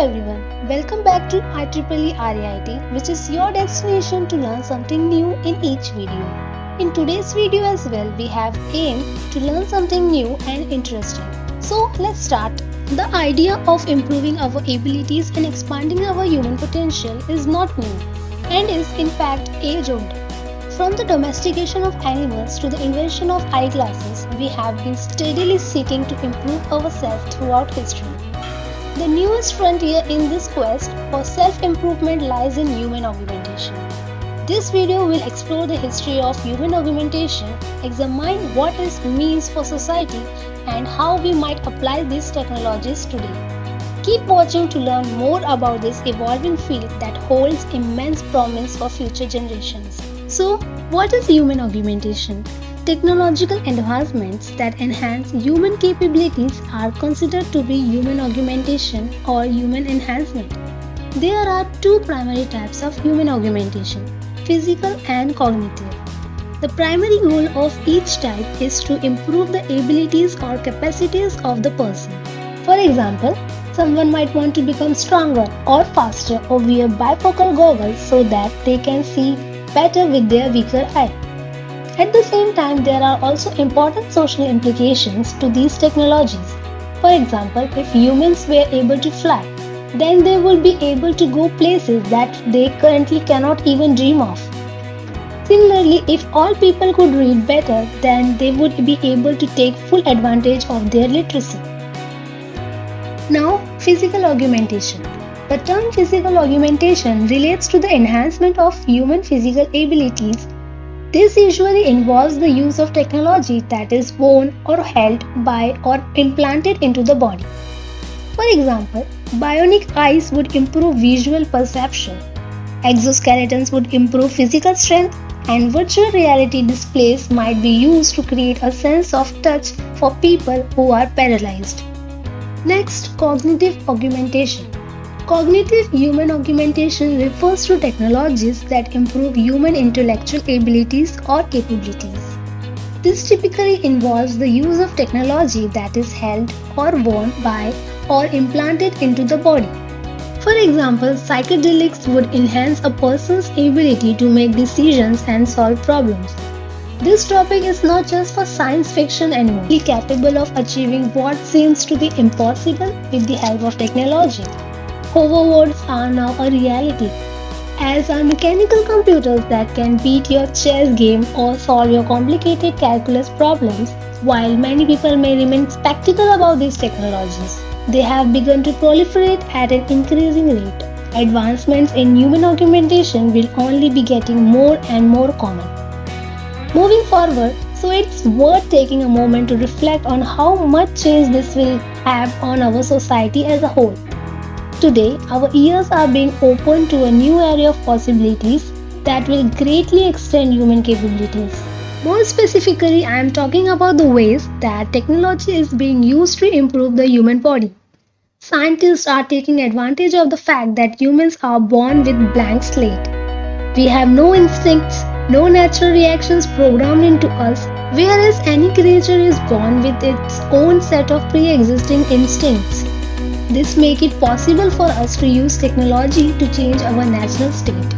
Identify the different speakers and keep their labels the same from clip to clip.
Speaker 1: everyone, welcome back to IEEE RAIT, which is your destination to learn something new in each video. In today's video as well, we have aimed to learn something new and interesting. So let's start. The idea of improving our abilities and expanding our human potential is not new and is in fact age-old. From the domestication of animals to the invention of eyeglasses, we have been steadily seeking to improve ourselves throughout history. The newest frontier in this quest for self-improvement lies in human augmentation. This video will explore the history of human augmentation, examine what it means for society, and how we might apply these technologies today. Keep watching to learn more about this evolving field that holds immense promise for future generations. So, what is human augmentation? Technological advancements that enhance human capabilities are considered to be human augmentation or human enhancement. There are two primary types of human augmentation: physical and cognitive. The primary goal of each type is to improve the abilities or capacities of the person. For example, someone might want to become stronger or faster or wear bifocal goggles so that they can see better with their weaker eye. At the same time, there are also important social implications to these technologies. For example, if humans were able to fly, then they would be able to go places that they currently cannot even dream of. Similarly, if all people could read better, then they would be able to take full advantage of their literacy. Now, physical augmentation. The term physical augmentation relates to the enhancement of human physical abilities. This usually involves the use of technology that is worn or held by or implanted into the body. For example, bionic eyes would improve visual perception, exoskeletons would improve physical strength, and virtual reality displays might be used to create a sense of touch for people who are paralyzed. Next, cognitive augmentation. Cognitive human augmentation refers to technologies that improve human intellectual abilities or capabilities. This typically involves the use of technology that is held or worn by or implanted into the body. For example, psychedelics would enhance a person's ability to make decisions and solve problems. This topic is not just for science fiction anymore. Be capable of achieving what seems to be impossible with the help of technology. Hoverboards are now a reality, as are mechanical computers that can beat your chess game or solve your complicated calculus problems. While many people may remain skeptical about these technologies, they have begun to proliferate at an increasing rate. Advancements in human augmentation will only be getting more and more common. Moving forward, so it's worth taking a moment to reflect on how much change this will have on our society as a whole. Today, our ears are being opened to a new area of possibilities that will greatly extend human capabilities. More specifically, I am talking about the ways that technology is being used to improve the human body. Scientists are taking advantage of the fact that humans are born with blank slate. We have no instincts, no natural reactions programmed into us, whereas any creature is born with its own set of pre-existing instincts. This makes it possible for us to use technology to change our natural state.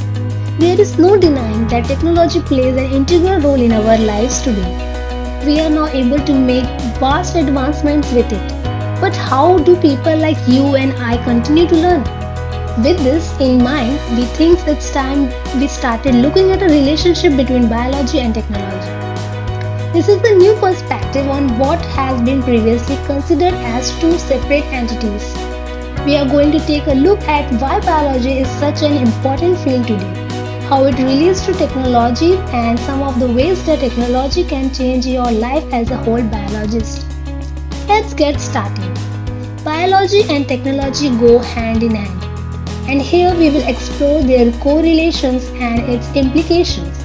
Speaker 1: There is no denying that technology plays an integral role in our lives today. We are now able to make vast advancements with it. But how do people like you and I continue to learn? With this in mind, we think it's time we started looking at a relationship between biology and technology. This is the new perspective on what has been previously considered as two separate entities. We are going to take a look at why biology is such an important field today, how it relates to technology, and some of the ways that technology can change your life as a whole biologist. Let's get started. Biology and technology go hand in hand, and here we will explore their correlations and its implications.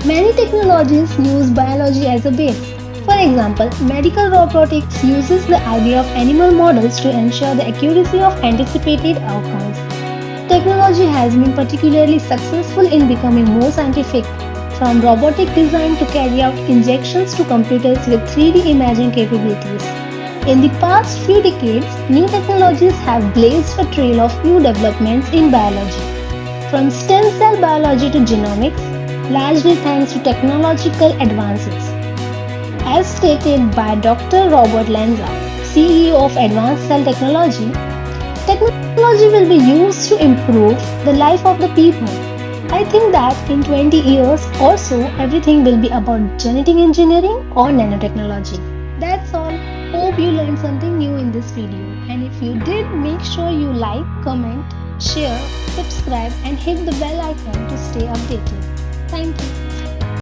Speaker 1: Many technologies use biology as a base. For example, medical robotics uses the idea of animal models to ensure the accuracy of anticipated outcomes. Technology has been particularly successful in becoming more scientific, from robotic design to carry out injections to computers with 3D imaging capabilities. In the past few decades, new technologies have blazed a trail of new developments in biology. From stem cell biology to genomics, largely thanks to technological advances. As stated by Dr. Robert Lanza, CEO of Advanced Cell Technology, technology will be used to improve the life of the people. I think that in 20 years or so, everything will be about genetic engineering or nanotechnology. That's all. Hope you learned something new in this video. And if you did, make sure you like, comment, share, subscribe, and hit the bell icon to stay updated. Thank you.